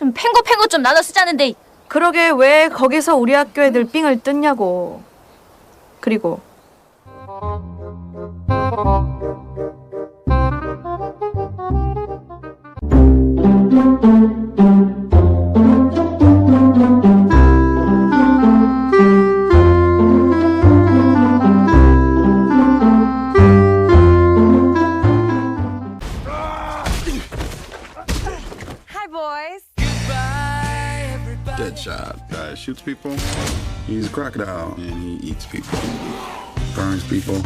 좀 팽고팽고 좀 나눠 쓰자는데. 그러게 왜 거기서 우리 학교 애들 삥을 뜯냐고. 그리고 Hi, boys. Deadshot. Guy shoots people. He's a crocodile and he eats people. Burns people.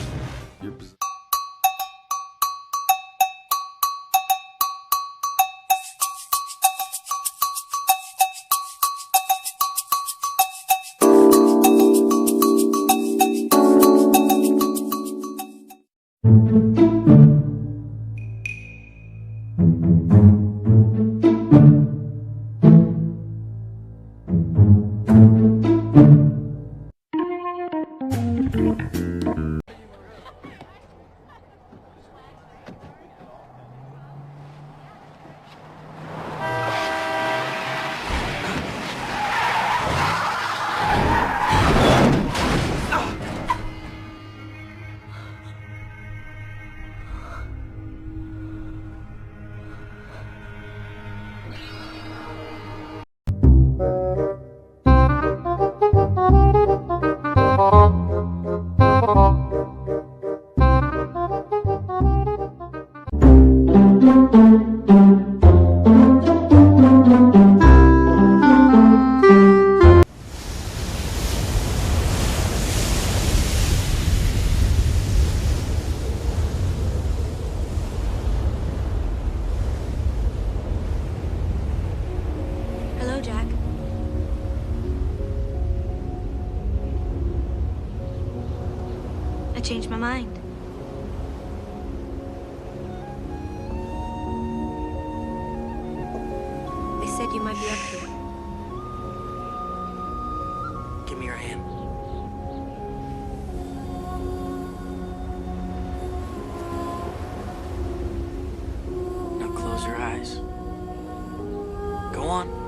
Hello, Jack. I changed my mind. They said you might be up for it. Give me your hand. Now close your eyes. Go on.